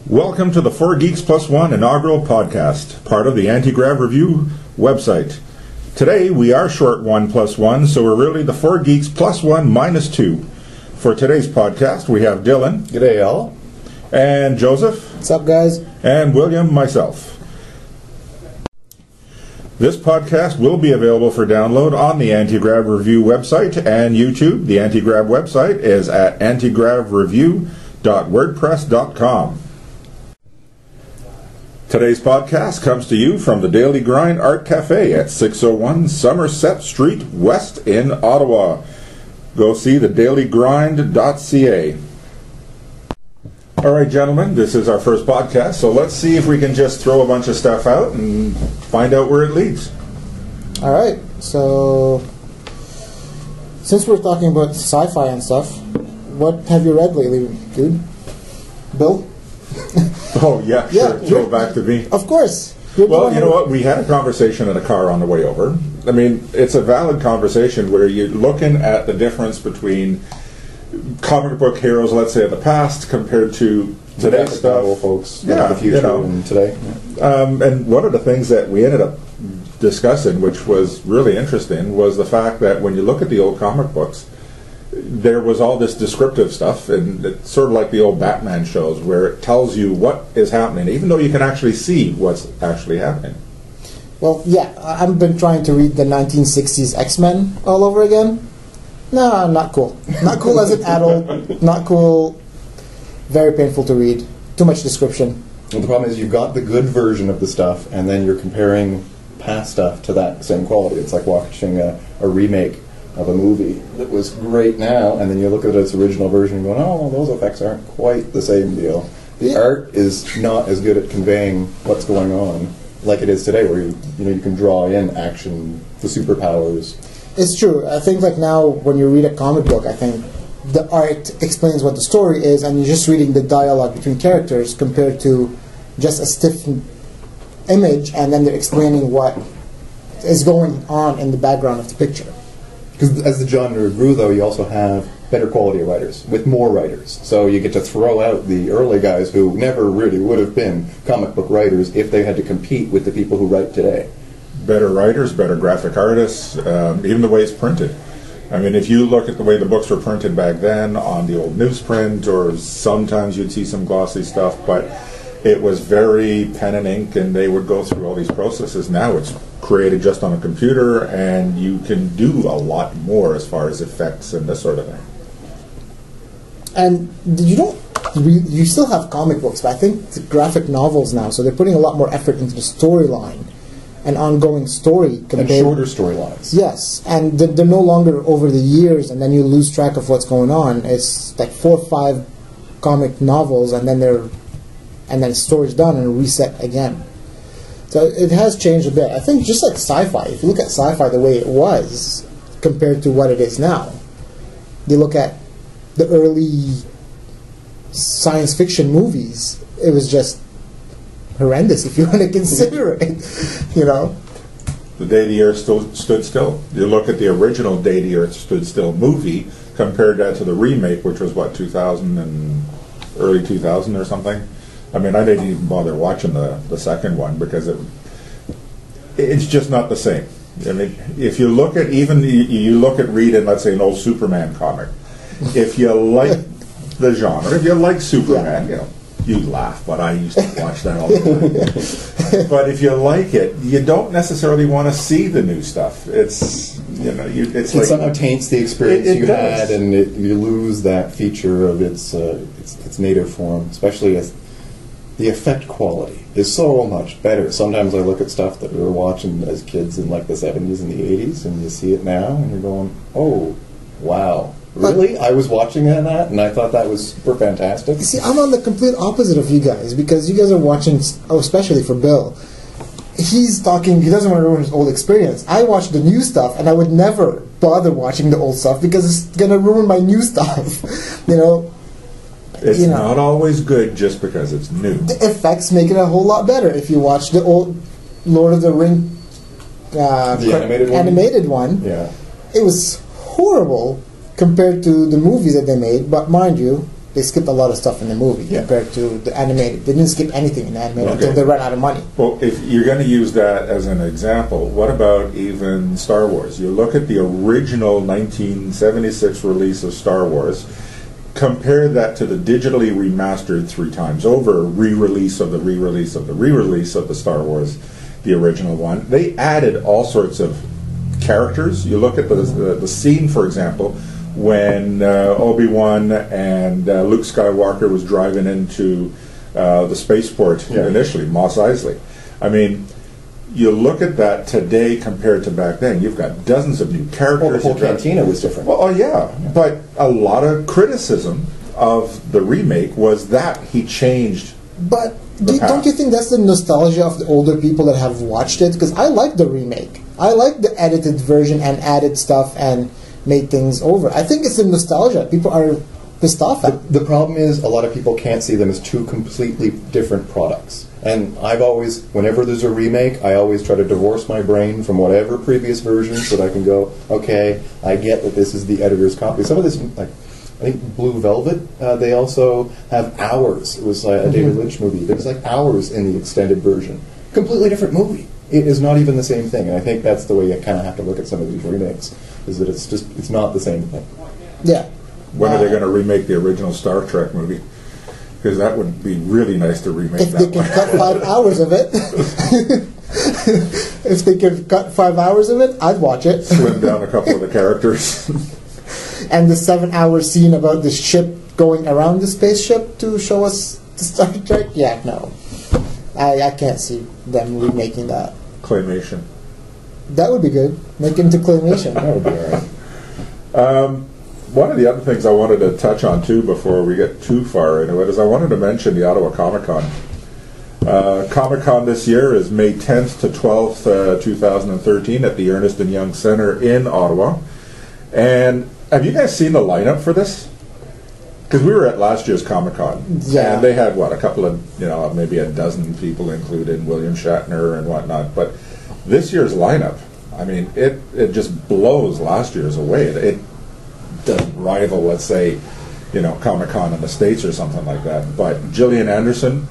Welcome to the 4Geeks Plus1 inaugural podcast, part of the Anti-Grav Review website. Today we are short 1 plus 1, so we're really the 4Geeks plus 1 minus 2. For today's podcast we have Dylan. G'day, Al. And Joseph. What's up, guys? And William, myself. This podcast will be available for download on the Anti-Grav Review website and YouTube. The Anti-Grav website is at antigravreview.wordpress.com. Today's podcast comes to you from the Daily Grind Art Cafe at 601 Somerset Street West in Ottawa. Go see thedailygrind.ca. All right, gentlemen, this is our first podcast, so let's see if we can just throw a bunch of stuff out and find out where it leads. All right, so since we're talking about sci-fi and stuff, what have you read lately, dude? Bill? Oh, yeah, sure. Throw it back to me. Of course. Well, you know what? We had a conversation in a car on the way over. I mean, it's a valid conversation where you're looking at the difference between comic book heroes, let's say, of the past compared to today's stuff. Folks, yeah, the future and today. And one of the things that we ended up discussing, which was really interesting, was the fact that when you look at the old comic books, there was all this descriptive stuff, and it's sort of like the old Batman shows where it tells you what is happening, even though you can actually see what's actually happening. Well, yeah, I've been trying to read the 1960s X-Men all over again. No, not cool. Not cool as an adult. Not cool. Very painful to read. Too much description. Well, the problem is you've got the good version of the stuff, and then you're comparing past stuff to that same quality. It's like watching a remake of a movie that was great now, and then you look at its original version and go, oh, well, those effects aren't quite the same deal. The art is not as good at conveying what's going on like it is today, where you can draw in action, the superpowers. It's true. I think like now when you read a comic book, I think the art explains what the story is, and you're just reading the dialogue between characters compared to just a stiff image, and then they're explaining what is going on in the background of the picture. Because as the genre grew, though, you also have better quality writers, with more writers. So you get to throw out the early guys who never really would have been comic book writers if they had to compete with the people who write today. Better writers, better graphic artists, even the way it's printed. I mean, if you look at the way the books were printed back then on the old newsprint, or sometimes you'd see some glossy stuff, but it was very pen and ink, and they would go through all these processes. Now it's created just on a computer, and you can do a lot more as far as effects and this sort of thing. And you still have comic books, but I think it's graphic novels now, so they're putting a lot more effort into the storyline and ongoing story. And shorter storylines. Yes, and they're no longer over the years, and then you lose track of what's going on. It's like 4 or 5 comic novels, and then the story's done and reset again. So it has changed a bit. I think just like sci-fi, if you look at sci-fi the way it was compared to what it is now, you look at the early science fiction movies, it was just horrendous if you want to consider it, you know. The Day the Earth Stood Still. You look at the original Day the Earth Stood Still movie, compared that to the remake, which was, what, 2000 and early 2000 or something? I mean, I didn't even bother watching the second one because it's just not the same. I mean, if you look at you look at reading, let's say, an old Superman comic, if you like the genre, if you like Superman, you know, you laugh, but I used to watch that all the time. But if you like it, you don't necessarily want to see the new stuff. It's, you know, it somehow taints the experience you had, and you lose that feature of its native form, especially as the effect quality is so much better. Sometimes I look at stuff that we were watching as kids in like the 70s and the 80s, and you see it now, and you're going, oh, wow. Really? I was watching that, and I thought that was super fantastic. See, I'm on the complete opposite of you guys, because you guys are watching, especially for Bill, he's talking, he doesn't want to ruin his old experience. I watch the new stuff, and I would never bother watching the old stuff, because it's going to ruin my new stuff, you know. It's not always good just because it's new. The effects make it a whole lot better. If you watch the old Lord of the Ring the animated one, yeah, it was horrible compared to the movies that they made. But mind you, they skipped a lot of stuff in the movie compared to the animated. They didn't skip anything in the animated until they ran out of money. Well, if you're going to use that as an example, what about even Star Wars? You look at the original 1976 release of Star Wars, compare that to the digitally remastered 3 times over re-release of the re-release of the re-release of the Star Wars, the original one. They added all sorts of characters. You look at the scene, for example, when Obi-Wan and Luke Skywalker was driving into the spaceport initially, Mos Eisley. I mean, you look at that today compared to back then, you've got dozens of new characters. Well, the whole cantina was different. Well, but a lot of criticism of the remake was that he changed. But don't you think that's the nostalgia of the older people that have watched it? Because I like the remake. I like the edited version and added stuff and made things over. I think it's the nostalgia. People are pissed off at. The problem is a lot of people can't see them as 2 completely different products. And I've always, whenever there's a remake, I always try to divorce my brain from whatever previous versions so that I can go, okay, I get that this is the editor's copy. Some of this, like, I think Blue Velvet, they also have hours. It was a David Lynch movie. There's like hours in the extended version. Completely different movie. It is not even the same thing. And I think that's the way you kind of have to look at some of these remakes, is that it's not the same thing. Yeah. When are they going to remake the original Star Trek movie? Because that would be really nice to remake if that. If they can cut 5 hours of it. If they can cut 5 hours of it, I'd watch it. Slim down a couple of the characters. And the 7-hour scene about the ship going around the spaceship to show us the Star Trek? Yeah, no. I can't see them remaking that. Claymation. That would be good. Make it into claymation. That would be all right. One of the other things I wanted to touch on, too, before we get too far into it, is I wanted to mention the Ottawa Comic-Con. Comic-Con this year is May 10th to 12th, 2013 at the Ernest & Young Centre in Ottawa. And have you guys seen the lineup for this? Because we were at last year's Comic-Con, and they had, a couple of, maybe a dozen people included, William Shatner and whatnot. But this year's lineup, I mean, it just blows last year's away. It doesn't rival, let's say, Comic-Con in the States or something like that. But Gillian Anderson,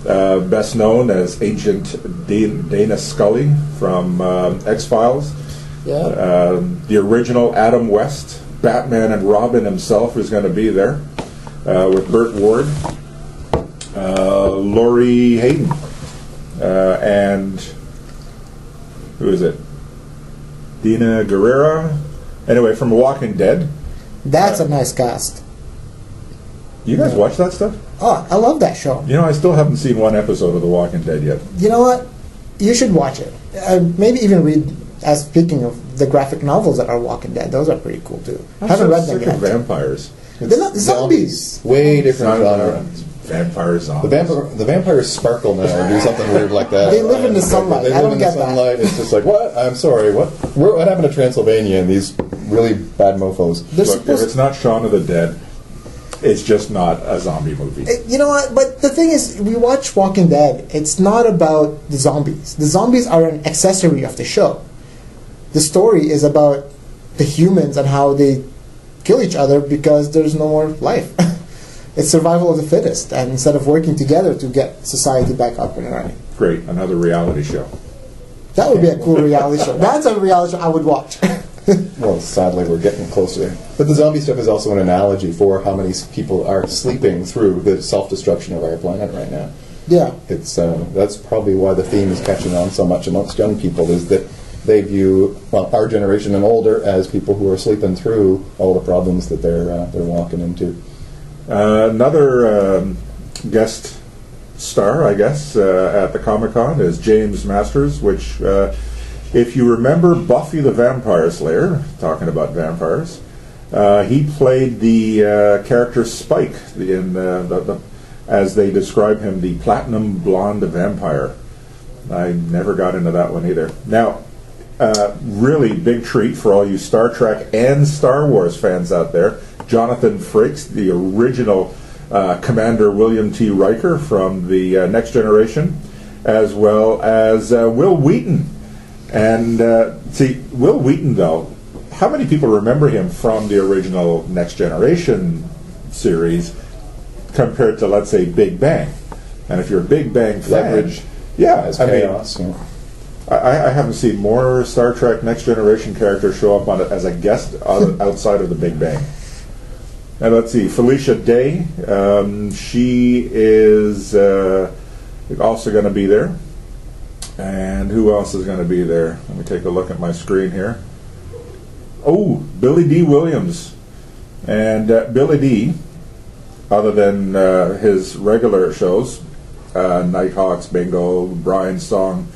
best known as Agent Dana Scully from X-Files. Yeah. The original Adam West, Batman and Robin himself, is going to be there with Burt Ward, Laurie Hayden, and who is it? Dina Guerrera. Anyway, from Walking Dead. That's a nice cast. You guys watch that stuff? Oh, I love that show. I still haven't seen one episode of The Walking Dead yet. You know what? You should watch it. Maybe even read. As speaking of the graphic novels that are Walking Dead, those are pretty cool too. I haven't read them yet. Vampires. They're not zombies. Way different genre. Vampires, zombies. The vampires sparkle now or do something weird like that. They live in the sunlight. They live in the sunlight. It's just like, what? I'm sorry. What happened to Transylvania and these really bad mofos? Look, if it's not Shaun of the Dead, it's just not a zombie movie. You know what? But the thing is, we watch Walking Dead. It's not about the zombies. The zombies are an accessory of the show. The story is about the humans and how they kill each other because there's no more life. It's survival of the fittest, and instead of working together to get society back up and running. Great, another reality show. That would be a cool reality show. That's a reality show I would watch. Well, sadly, we're getting closer. But the zombie stuff is also an analogy for how many people are sleeping through the self-destruction of our planet right now. Yeah. It's that's probably why the theme is catching on so much amongst young people, is that they view, our generation and older, as people who are sleeping through all the problems that they're walking into. Another guest star, I guess, at the Comic-Con is James Masters, which, if you remember Buffy the Vampire Slayer, talking about vampires, he played the character Spike in as they describe him, the platinum blonde vampire. I never got into that one either. Now, really big treat for all you Star Trek and Star Wars fans out there. Jonathan Frakes, the original Commander William T. Riker from the Next Generation, as well as Will Wheaton. And see, Will Wheaton, though, how many people remember him from the original Next Generation series? compared to, let's say, Big Bang. And if you're a Big Bang fan, Leverage yeah, as I mean, chaos. I haven't seen more Star Trek Next Generation characters show up on it as a guest outside of the Big Bang. And let's see, Felicia Day, she is also going to be there. And who else is going to be there? Let me take a look at my screen here. Oh, Billy D. Williams. And Billy D., other than his regular shows, Nighthawks, Bingo, Brian's Song,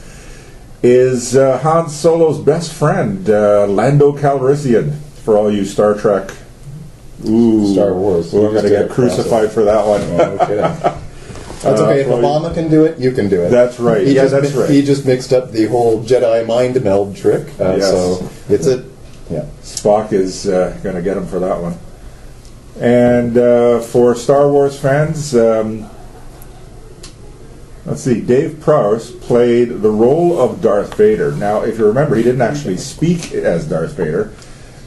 is Han Solo's best friend, Lando Calrissian, for all you Star Trek. Ooh, Star Wars. We're going to get crucified for that one. No kidding. That's okay. If Obama can do it, you can do it. That's right. That's right. He just mixed up the whole Jedi mind meld trick. Yes. So it's a... Yeah. Spock is going to get him for that one. And for Star Wars fans, let's see, Dave Prowse played the role of Darth Vader. Now, if you remember, he didn't actually speak as Darth Vader,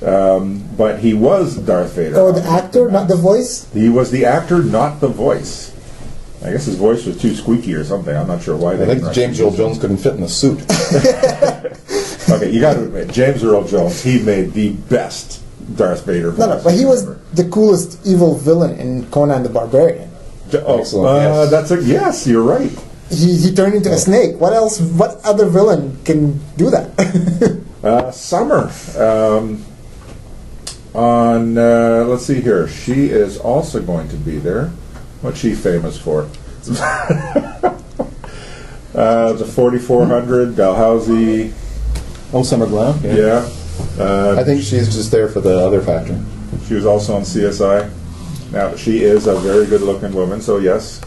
but he was Darth Vader. Oh, the actor, not the voice? He was the actor, not the voice. I guess his voice was too squeaky or something. I'm not sure why. I think James Earl Jones couldn't fit in the suit. Okay, you got to admit, James Earl Jones, he made the best Darth Vader voice. No, but he was the coolest evil villain in Conan the Barbarian. Excellent. Yes. Yes, you're right. He turned into a snake. What else? What other villain can do that? Summer. Let's see here. She is also going to be there. What's she famous for? The 4400, Dalhousie. Oh, Summer Glau? Yeah. I think she's just there for the other factor. She was also on CSI. Now, she is a very good-looking woman, so yes,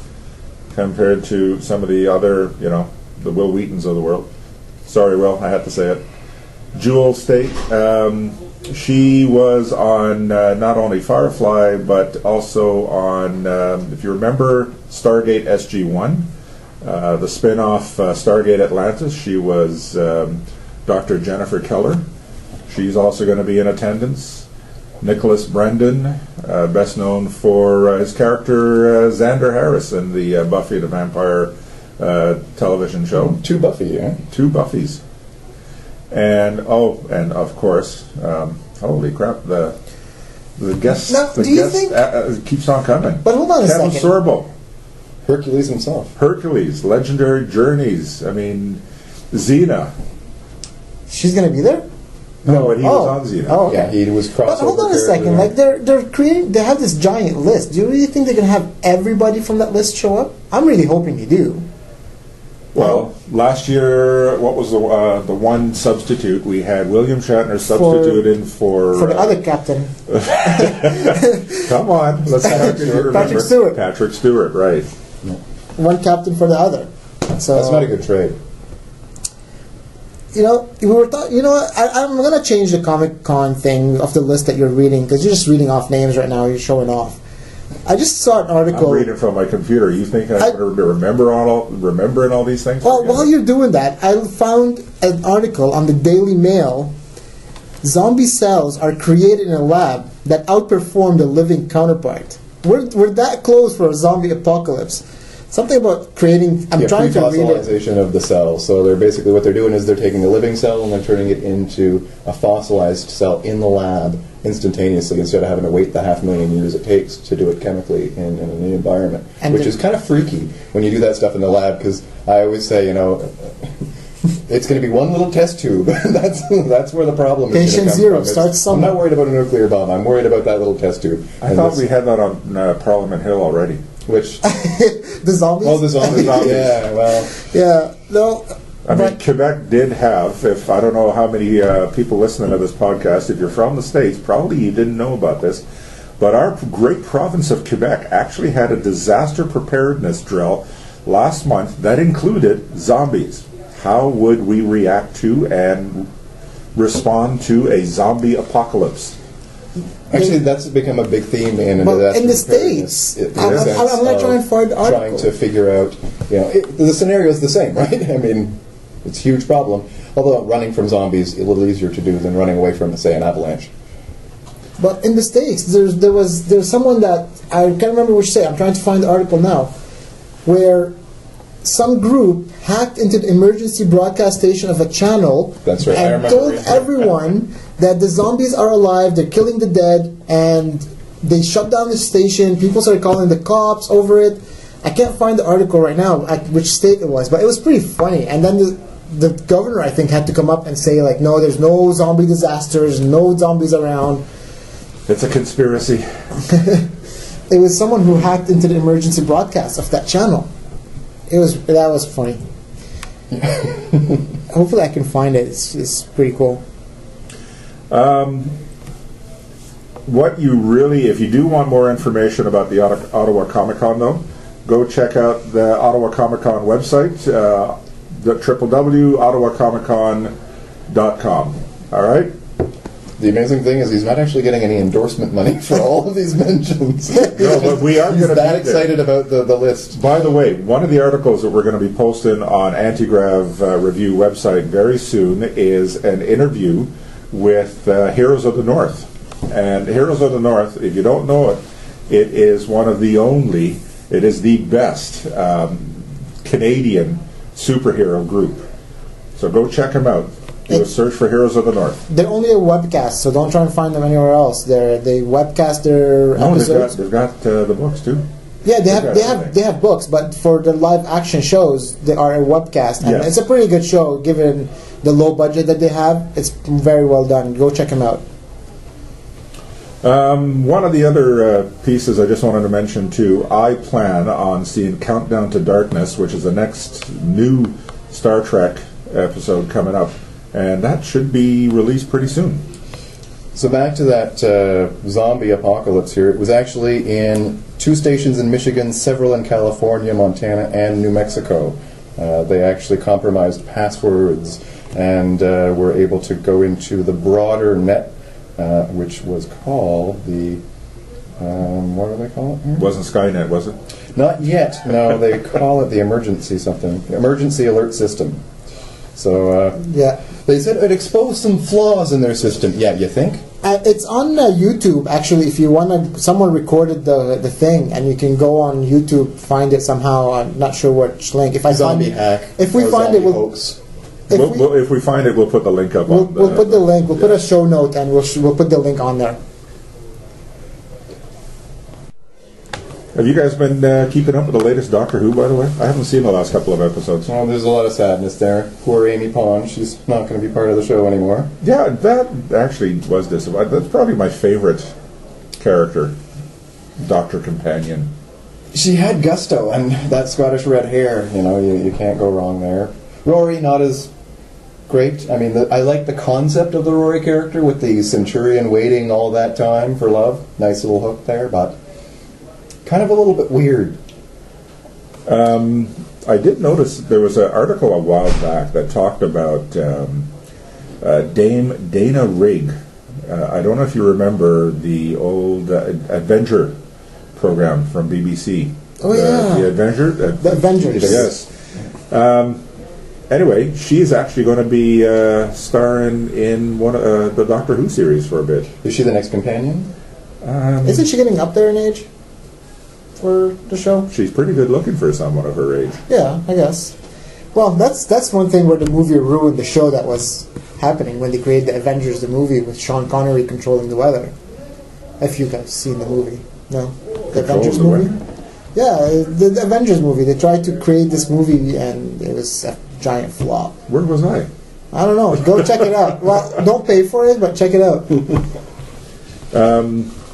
compared to some of the other, the Will Wheatons of the world. Sorry, Will, I had to say it. Jewel State, she was on not only Firefly, but also on, if you remember, Stargate SG-1, the spin-off Stargate Atlantis. She was Dr. Jennifer Keller. She's also going to be in attendance. Nicholas Brendan, best known for his character Xander Harris in the Buffy the Vampire television show. Two Buffy, yeah. Two Buffys. And of course, holy crap, the guest, now, the do you guest think, keeps on coming. But hold on a Kevin second. Sorbo. Hercules himself. Hercules, Legendary Journeys. I mean, Xena. She's going to be there? No, but he was on Xena. Oh, okay. Yeah, he was crossover. But hold on a second. Like they're creating. They have this giant list. Do you really think they're going to have everybody from that list show up? I'm really hoping they do. Well, last year, what was the one substitute? We had William Shatner substituted for the other captain. Come on, let's Patrick Stewart. Patrick Stewart, right? One captain for the other. So that's not a good trade. We were I'm going to change the Comic Con thing of the list that you're reading, because you're just reading off names right now. You're showing off. I just saw an article. I'm reading from my computer. You think I'm going to remembering all these things? Well, while you're doing that, I found an article on the Daily Mail. Zombie cells are created in a lab that outperform the living counterpart. We're that close for a zombie apocalypse. Something about creating. I'm trying to read it. Pre-fossilization of the cell. So they're basically what they're doing is they're taking a living cell and they're turning it into a fossilized cell in the lab instantaneously, instead of having to wait the 500,000 years it takes to do it chemically in an environment, which is kind of freaky when you do that stuff in the lab. Because I always say, it's going to be one little test tube. that's where the problem is. Patient zero starts somewhere. I'm not worried about a nuclear bomb. I'm worried about that little test tube. I thought we had that on Parliament Hill already. Which the zombies? Oh, the zombies. Yeah, well, yeah, no. I mean, Quebec did have, I don't know how many people listening to this podcast, if you're from the States, probably you didn't know about this, but our great province of Quebec actually had a disaster preparedness drill last month that included zombies. How would we react to and respond to a zombie apocalypse? Actually, that's become a big theme in the States. I'm going to try and find the article. Trying to figure out, the scenario is the same, right? I mean, it's a huge problem. Although running from zombies is a little easier to do than running away from, say, an avalanche. But in the States, there's someone that I can't remember which state. I'm trying to find the article now, where some group hacked into the emergency broadcast station of a channel. That's right. And told everyone that the zombies are alive, they're killing the dead, and they shut down the station. People started calling the cops over it. I can't find the article right now at which state it was, but it was pretty funny. And then the governor, I think, had to come up and say, like, no, there's no zombie disasters, no zombies around. It's a conspiracy. It was someone who hacked into the emergency broadcast of that channel. That was funny. Hopefully I can find it. It's pretty cool. What you really, if you do want more information about the Ottawa Comic Con, though, go check out the Ottawa Comic Con website, www.ottawacomiccon.com. All right? The amazing thing is he's not actually getting any endorsement money for all of these mentions. No, but we are going to be that excited about the list. By the way, one of the articles that we're going to be posting on Antigrav Review website very soon is an interview with Heroes of the North. And Heroes of the North, if you don't know it, it is the best Canadian superhero group. So go check them out. Do a search for Heroes of the North. They're only a webcast, so don't try and find them anywhere else. They webcast their episodes. They've got the books too. Yeah, they have books, but for the live action shows, they are a webcast, and it's a pretty good show given the low budget that they have. It's very well done. Go check them out. One of the other pieces I just wanted to mention too, I plan on seeing Countdown to Darkness, which is the next new Star Trek episode coming up, and that should be released pretty soon. So back to that zombie apocalypse here. It was actually in 2 stations in Michigan, several in California, Montana, and New Mexico. They actually compromised passwords and were able to go into the broader net, which was called the... what do they call it here? Wasn't Skynet, was it? Not yet. No, they call it the emergency alert system. So they said it exposed some flaws in their system. Yeah, you think? It's on YouTube, actually. If you want to, someone recorded the thing, and you can go on YouTube, find it somehow. I'm not sure which link. If I zombie find hack. If we find it, hoax. If we find it, we'll put the link up. We'll put the link. We'll put a show note, and we'll put the link on there. Have you guys been keeping up with the latest Doctor Who, by the way? I haven't seen the last couple of episodes. Well, there's a lot of sadness there. Poor Amy Pond. She's not going to be part of the show anymore. Yeah, that actually was disappointing. That's probably my favorite character, Doctor Companion. She had gusto, and that Scottish red hair, you can't go wrong there. Rory, not as great. I mean, I like the concept of the Rory character with the Centurion waiting all that time for love. Nice little hook there, but kind of a little bit weird. I did notice there was an article a while back that talked about Dame Dana Rigg. I don't know if you remember the old Avenger program from BBC. Oh, yeah. The Avenger? The Avengers. Yes. Anyway, she's actually going to be starring in one of the Doctor Who series for a bit. Is she the next companion? Isn't she getting up there in age for the show? She's pretty good looking for someone of her age. Yeah, I guess. Well, that's one thing where the movie ruined the show that was happening when they created the Avengers, the movie with Sean Connery controlling the weather. If you guys seen the movie, no, the Avengers movie. Yeah, the Avengers movie. They tried to create this movie and it was a giant flop. Where was I? I don't know. Go check it out. Well, don't pay for it, but check it out.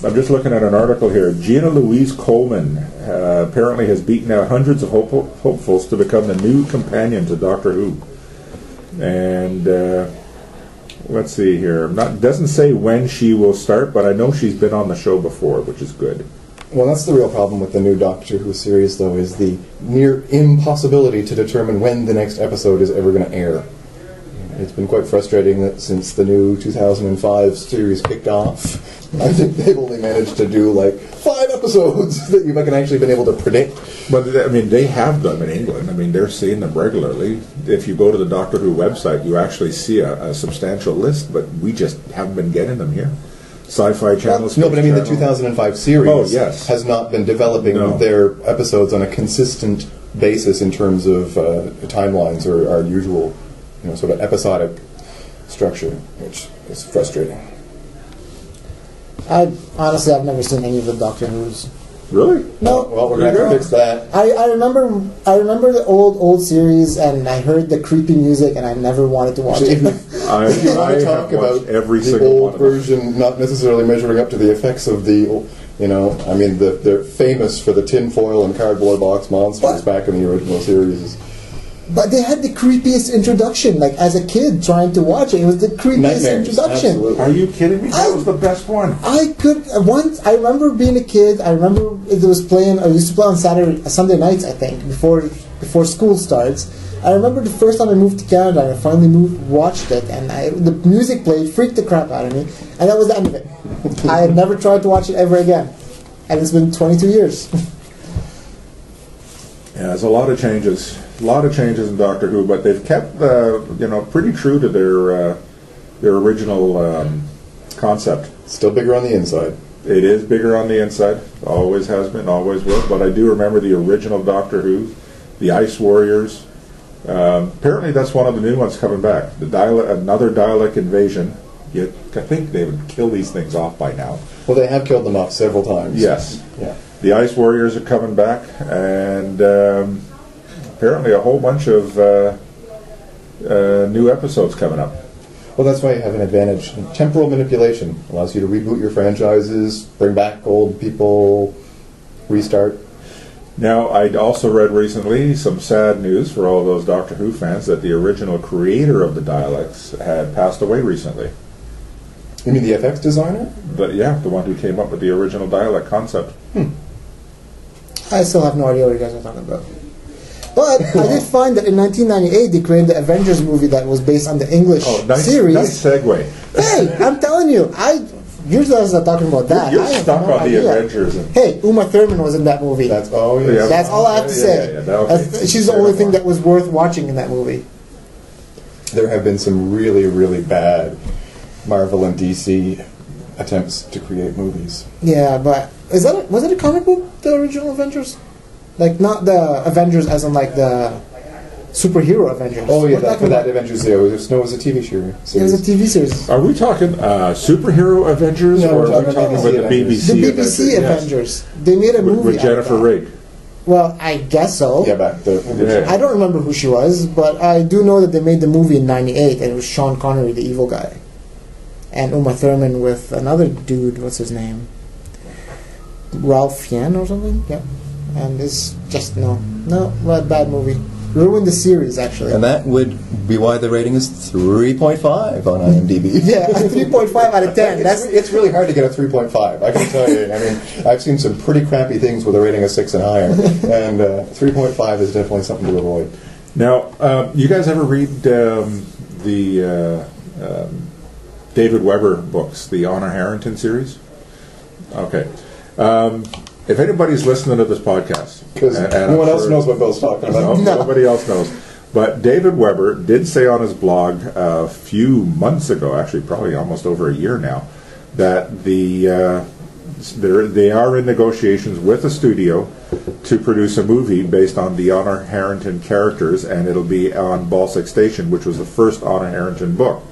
I'm just looking at an article here. Gina Louise Coleman apparently has beaten out hundreds of hopefuls to become the new companion to Doctor Who. And let's see here. Doesn't say when she will start, but I know she's been on the show before, which is good. Well, that's the real problem with the new Doctor Who series, though, is the near impossibility to determine when the next episode is ever going to air. It's been quite frustrating that since the new 2005 series kicked off, I think they've only managed to do like 5 episodes that you've actually been able to predict. But I mean, they have them in England. I mean, they're seeing them regularly. If you go to the Doctor Who website, you actually see a substantial list, but we just haven't been getting them here. Sci-Fi Channel. No, but I mean the Channel. 2005 series Oh, yes. has not been developing No. their episodes on a consistent basis in terms of timelines or our usual, sort of episodic structure, which is frustrating. Honestly, I've never seen any of the Doctor Who's. Really? No. Well, we're going to have to fix that. I remember the old series, and I heard the creepy music, and I never wanted to watch it. If you want to talk about every the single one old of them. version not necessarily measuring up to the effects of the, they're famous for the tinfoil and cardboard box monsters back in the original series. But they had the creepiest introduction. Like, as a kid trying to watch it, it was the creepiest Nightmares, introduction. absolutely. Are you kidding me? That was the best one. I remember being a kid. I remember it was playing. I used to play on Sunday nights, I think, before school starts. I remember the first time I moved to Canada, and I finally watched it, and the music played, freaked the crap out of me, and that was the end of it. I had never tried to watch it ever again, and it's been 22 years. Yeah, there's a lot of changes. A lot of changes in Doctor Who, but they've kept pretty true to their original concept. Still bigger on the inside. It is bigger on the inside. Always has been, always will. But I do remember the original Doctor Who, the Ice Warriors. Apparently, that's one of the new ones coming back. Another Dalek invasion. Yet I think they would kill these things off by now. Well, they have killed them off several times. Yes. Yeah. The Ice Warriors are coming back, and apparently a whole bunch of new episodes coming up. Well, that's why you have an advantage. Temporal manipulation allows you to reboot your franchises, bring back old people, restart. Now, I'd also read recently some sad news for all those Doctor Who fans that the original creator of the Daleks had passed away recently. You mean the FX designer? The one who came up with the original Dalek concept. I still have no idea what you guys are talking about. But I did find that in 1998 they created the Avengers movie that was based on the English series. Nice segue. Hey, I'm telling you, you guys are talking about that. You're I have stuck no on idea. the Avengers. Hey, Uma Thurman was in that movie. That's yes. That's all I have to say. She's the only thing that was worth watching in that movie. There have been some really, really bad Marvel and DC attempts to create movies. Yeah, but was it a comic book, the original Avengers? Like, not the Avengers as in like the superhero Avengers. Oh yeah, that Avengers. It was a TV series. It was a TV series. Are we talking superhero Avengers, No, or we're are we talking talking about the Avengers. BBC The BBC Avengers. They made a movie with Jennifer out of that. Rigg? Well, I guess so. Yeah, back the Yeah. I don't remember who she was, but I do know that they made the movie in '98, and it was Sean Connery, the evil guy, and Uma Thurman with another dude. What's his name? Ralph Fiennes or something. Yep. And it's just bad movie. Ruined the series, actually. And that would be why the rating is 3.5 on IMDb. Yeah, a 3.5 out of 10. It's really hard to get a 3.5. I can tell you. I mean, I've seen some pretty crappy things with a rating of 6 and higher, and 3.5 is definitely something to avoid. Now, you guys ever read the David Weber books, the Honor Harrington series? Okay. If anybody's listening to this podcast, Because no one else knows what Bill's talking about. Nobody else knows. But David Weber did say on his blog a few months ago, actually probably almost over a year now, that they are in negotiations with a studio to produce a movie based on the Honor Harrington characters, and it'll be on Balsic Station, which was the first Honor Harrington book.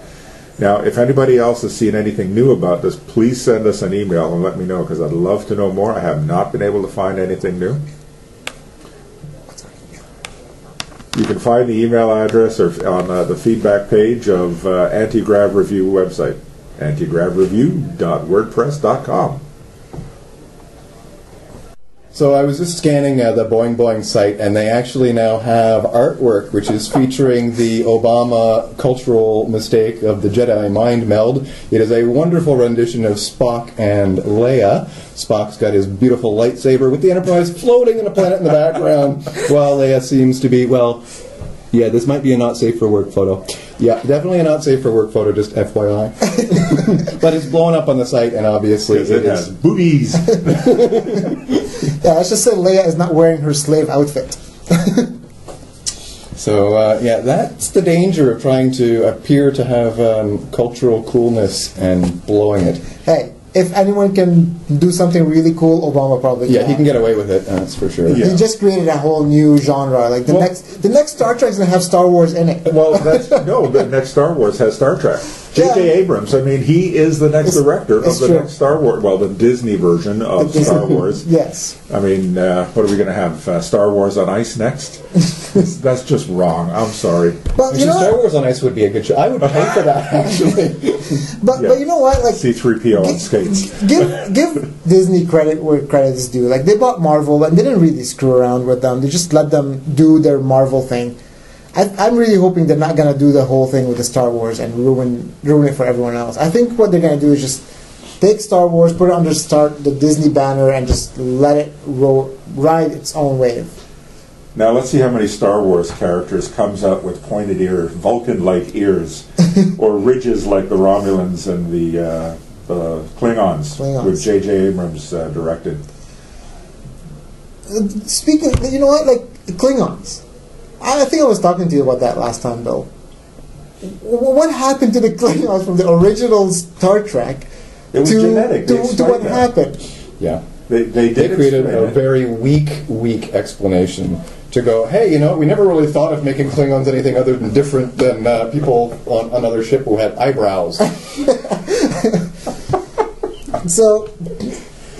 Now, if anybody else has seen anything new about this, please send us an email and let me know, because I'd love to know more. I have not been able to find anything new. You can find the email address or on the feedback page of Anti-Grav Review website, antigravreview.wordpress.com. So I was just scanning the Boing Boing site, and they actually now have artwork which is featuring the Obama cultural mistake of the Jedi mind meld. It is a wonderful rendition of Spock and Leia. Spock's got his beautiful lightsaber with the Enterprise floating in a planet in the background, while Leia seems to be, yeah, this might be a not safe for work photo. Yeah, definitely a not safe for work photo, just FYI. But it's blowing up on the site, and obviously It has boobies. Yeah, let's just say Leia is not wearing her slave outfit. So, yeah, that's the danger of trying to appear to have cultural coolness and blowing it. Hey, if anyone can do something really cool, Obama probably Yeah, can. he can get away with it, that's for sure. Yeah. He just created a whole new genre. Like the next Star Trek's gonna have Star Wars in it. Well, the next Star Wars has Star Trek. J.J. Yeah. Abrams, I mean, he is the next director of the true. next Star Wars. Well, the Disney version of Star Wars. Yes. I mean, what are we going to have? Star Wars on Ice next? That's just wrong. I'm sorry. But you Actually, know Star what? Wars on Ice would be a good show. I would pay for that, actually. But you know what? Like C-3PO on skates. give Disney credit where credit is due. Like they bought Marvel and they didn't really screw around with them. They just let them do their Marvel thing. I'm really hoping they're not gonna do the whole thing with the Star Wars and ruin it for everyone else. I think what they're gonna do is just take Star Wars, put it under the Disney banner, and just let it ride its own wave. Now let's see how many Star Wars characters comes out with pointed ears, Vulcan-like ears, or ridges like the Romulans and the Klingons, which J.J. Abrams directed. Speaking, you know what? Like the Klingons. I think I was talking to you about that last time, Bill. What happened to the Klingons from the original Star Trek? It was genetic. To what happened? Yeah. They created a very weak explanation to go, hey, you know, we never really thought of making Klingons anything other than different than people on another ship who had eyebrows. So,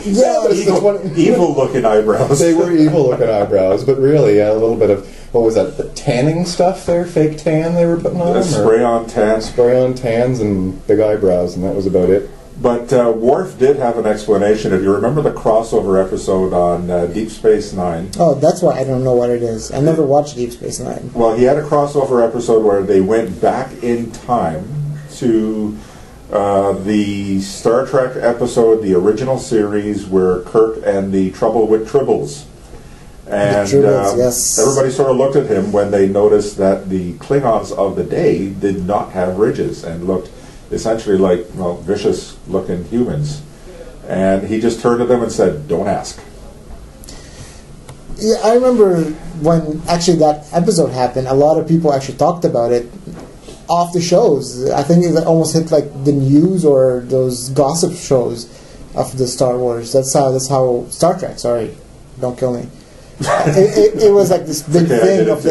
yeah, evil-looking eyebrows. They were evil-looking eyebrows, but really, a little bit of, what was that, the tanning stuff there? Fake tan they were putting on? Spray-on tan. Spray-on tans and big eyebrows, and that was about it. But Worf did have an explanation. If you remember the crossover episode on Deep Space Nine. Oh, that's why I don't know what it is. I never watched Deep Space Nine. Well, he had a crossover episode where they went back in time to the Star Trek episode, the original series, where Kirk and the Trouble with Tribbles. And yes. Everybody sort of looked at him when they noticed that the Klingons of the day did not have ridges and looked essentially like, well, vicious-looking humans. And he just turned to them and said, "Don't ask." Yeah, I remember when actually that episode happened, a lot of people actually talked about it off the shows. I think it almost hit like the news or those gossip shows of the Star Wars. That's how Star Trek, sorry, don't kill me. It was like this big thing of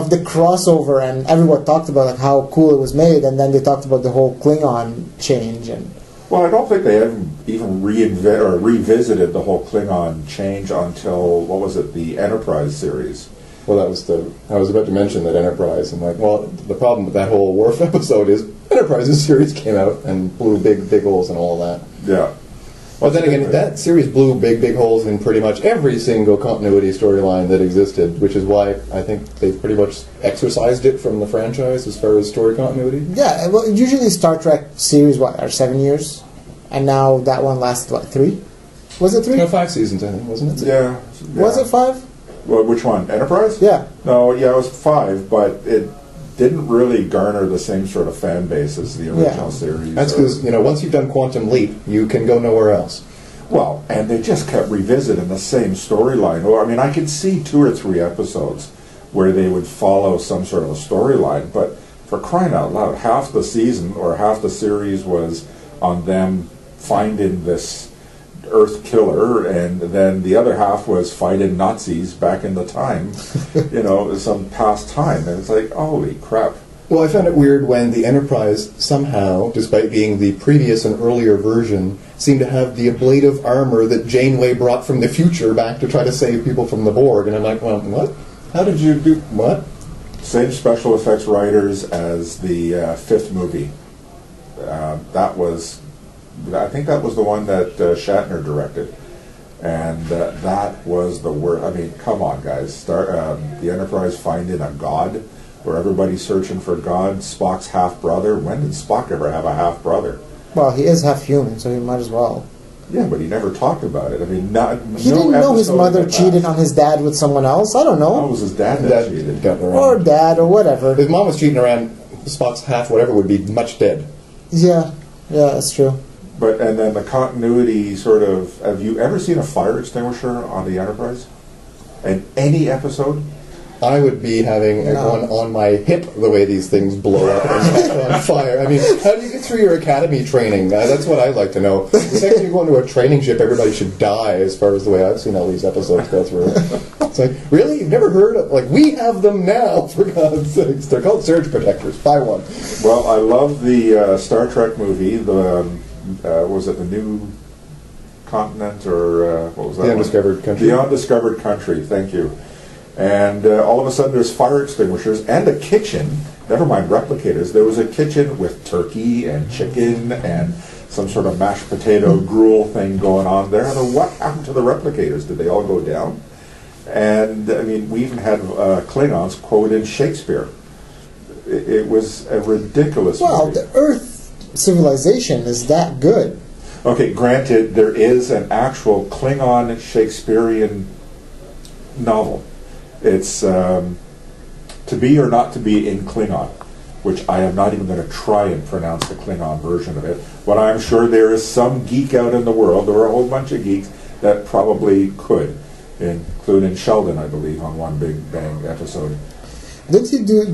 the crossover, and everyone talked about like how cool it was made, and then they talked about the whole Klingon change. And well, I don't think they even revisited the whole Klingon change until, what was it, the Enterprise series. Well, I was about to mention that Enterprise, and like, well, the problem with that whole Worf episode is Enterprise's series came out and blew big holes and all that. Yeah. Well, then again, that series blew big holes in pretty much every single continuity storyline that existed, which is why I think they pretty much exorcised it from the franchise as far as story continuity. Yeah, well, usually Star Trek series, are 7 years? And now that one lasted, 3? Was it 3? No, 5 seasons, I think, wasn't it? Yeah. Was it 5? Well, which one? Enterprise? Yeah. No, yeah, it was 5, but it didn't really garner the same sort of fan base as the original series. That's because, once you've done Quantum Leap, you can go nowhere else. Well, and they just kept revisiting the same storyline. Well, I mean, I could see 2 or 3 episodes where they would follow some sort of a storyline, but for crying out loud, half the season or half the series was on them finding this Earth killer, and then the other half was fighting Nazis back in the time, some past time. And it's like, holy crap. Well, I found it weird when the Enterprise somehow, despite being the previous and earlier version, seemed to have the ablative armor that Janeway brought from the future back to try to save people from the Borg. And I'm like, well, what? How did you do what? Same special effects writers as the 5th movie. I think that was the one that Shatner directed. And that was the worst. I mean, come on, guys. The Enterprise finding a god, where everybody's searching for God. Spock's half-brother. When did Spock ever have a half-brother? Well, he is half human, so he might as well. Yeah, but he never talked about it. I mean, he didn't know his mother cheated on his dad with someone else. I don't know. Oh, it was his dad that cheated. Or dad, or whatever. If his mom was cheating around, Spock's half whatever would be much dead. Yeah, that's true. And then the continuity sort of... Have you ever seen a fire extinguisher on the Enterprise? In any episode? I would be having one on my hip the way these things blow up and catch on fire. I mean, how do you get through your academy training? That's what I'd like to know. The second you go into a training ship, everybody should die, as far as the way I've seen all these episodes go through. It's like, really? You've never heard of... Like, we have them now, for God's sakes. They're called surge protectors. Buy one. Well, I love the Star Trek movie, was it the New Continent, or what was that? The Undiscovered Country. The Undiscovered Country, thank you. And all of a sudden there's fire extinguishers and a kitchen, never mind replicators, there was a kitchen with turkey and chicken and some sort of mashed potato gruel thing going on there. And what happened to the replicators? Did they all go down? And, I mean, we even had Klingons quote in Shakespeare. It was a ridiculous movie. The Earth civilization is that good. Okay, granted, there is an actual Klingon Shakespearean novel. It's To Be or Not to Be in Klingon, which I am not even going to try and pronounce the Klingon version of it. But I'm sure there is some geek out in the world, there were a whole bunch of geeks that probably could, including Sheldon, I believe, on One Big Bang episode. Didn't he do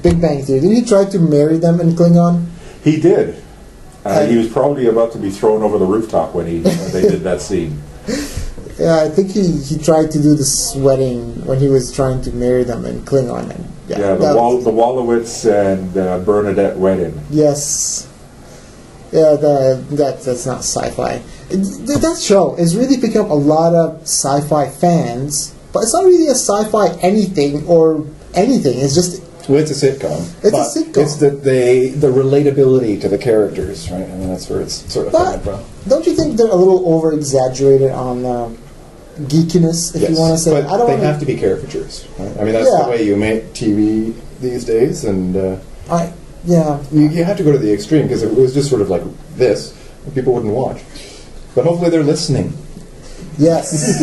Big Bang Theory? Didn't he try to marry them in Klingon? He did. He was probably about to be thrown over the rooftop when they did that scene. Yeah, I think he tried to do this wedding when he was trying to marry them in Klingon. And, the Wolowitz and Bernadette wedding. Yes. Yeah, that's not sci-fi. That show is really picking up a lot of sci-fi fans, but it's not really a sci-fi anything or anything. It's just... Well, it's a sitcom. It's a sitcom. It's the relatability to the characters, right? I mean, that's where it's sort of coming from. Don't you think they're a little over-exaggerated on geekiness, if you want to say? But they have to be caricatures, right? I mean, that's the way you make TV these days, and you have to go to the extreme, because if it was just sort of like this, people wouldn't watch. But hopefully they're listening. Yes.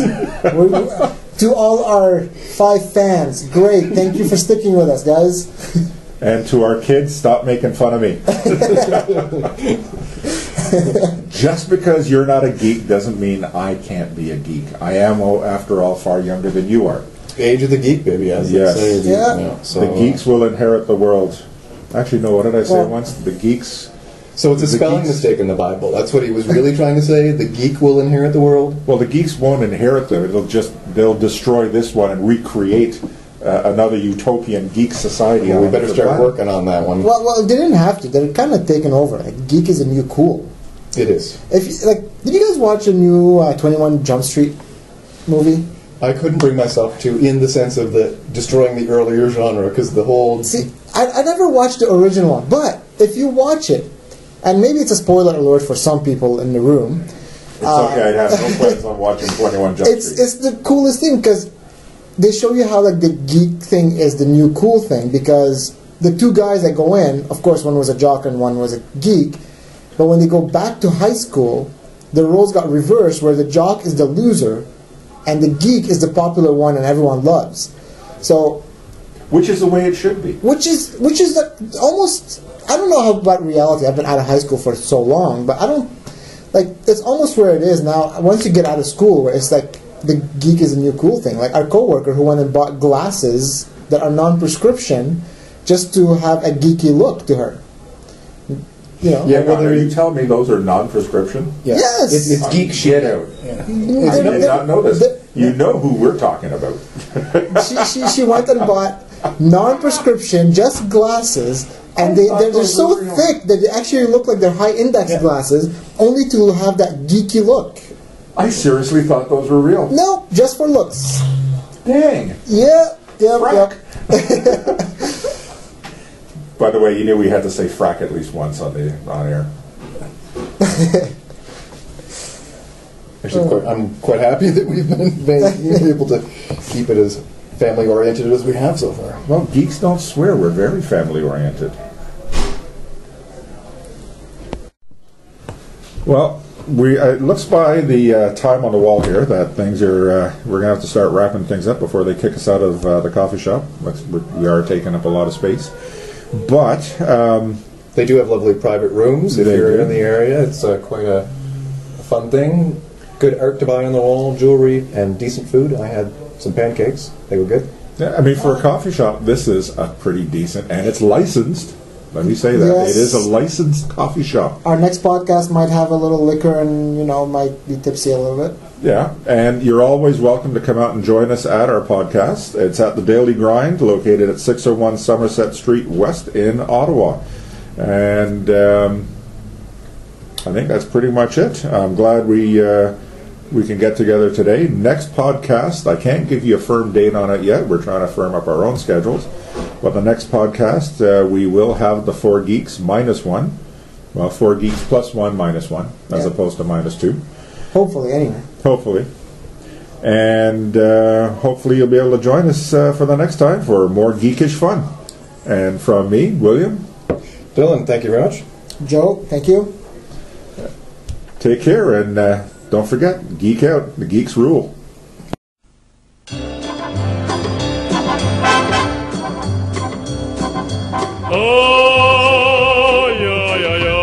To all our 5 fans, great. Thank you for sticking with us, guys. And to our kids, stop making fun of me. Just because you're not a geek doesn't mean I can't be a geek. I am, after all, far younger than you are. Age of the geek, baby, as they say. The geeks will inherit the world. Actually, no, what did I say once? The geeks... So it's a spelling mistake in the Bible. That's what he was really trying to say. The geek will inherit the world. Well, the geeks won't inherit them. They'll destroy this one and recreate another utopian geek society. Well, we better start working on that one. Well, they didn't have to. They're kind of taken over. Like, geek is a new cool. It is. Did you guys watch a new 21 Jump Street movie? I couldn't bring myself to, in the sense of destroying the earlier genre, because the whole... See, I never watched the original one, but if you watch it, and maybe it's a spoiler alert for some people in the room. It's okay, I have no plans on watching 21 Jump Street. It's the coolest thing, because they show you how the geek thing is the new cool thing, because the 2 guys that go in, of course one was a jock and one was a geek, but when they go back to high school, the roles got reversed, where the jock is the loser, and the geek is the popular one and everyone loves. So... Which is the way it should be. Which is almost... I don't know how about reality. I've been out of high school for so long, but I don't... That's almost where it is now. Once you get out of school, where it's like the geek is a new cool thing. Like our coworker who went and bought glasses that are non-prescription just to have a geeky look to her. You know. Yeah, are you telling me those are non-prescription? Yes. It's geek shit out. Yeah. I did not know this. You know who we're talking about. She went and bought non-prescription, just glasses, and they're so thick that they actually look like they're high-index glasses, only to have that geeky look. I seriously thought those were real. No, just for looks. Dang. Yep. By the way, you knew we had to say frack at least once on air. Actually, I'm quite happy that we've been able to keep it as family-oriented as we have so far. Well, geeks don't swear. We're very family-oriented. Well, it looks by the time on the wall here that things are. We're going to have to start wrapping things up before they kick us out of the coffee shop. We are taking up a lot of space, but they do have lovely private rooms if you're in the area. It's quite a fun thing. Good art to buy on the wall, jewelry, and decent food. I had some pancakes. They were good. Yeah, I mean, for a coffee shop, this is a pretty decent, and it's licensed. Let me say that. Yes. It is a licensed coffee shop. Our next podcast might have a little liquor and, might be tipsy a little bit. Yeah, and you're always welcome to come out and join us at our podcast. It's at the Daily Grind, located at 601 Somerset Street West in Ottawa. And I think that's pretty much it. I'm glad we can get together today. Next podcast, I can't give you a firm date on it yet. We're trying to firm up our own schedules. But the next podcast, we will have the 4Geeks -1. Well, 4Geeks +1 -1, as opposed to -2. Hopefully, anyway. Hopefully. And hopefully you'll be able to join us for the next time for more geekish fun. And from me, William. Dylan, thank you very much. Joe, thank you. Take care, and don't forget, geek out. The geeks rule. Oh, yeah, yeah, yeah.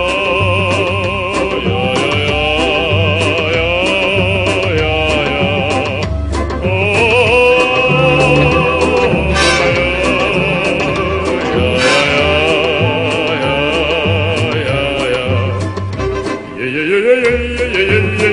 Yeah, yeah, yeah, yeah, yeah, yeah, yeah.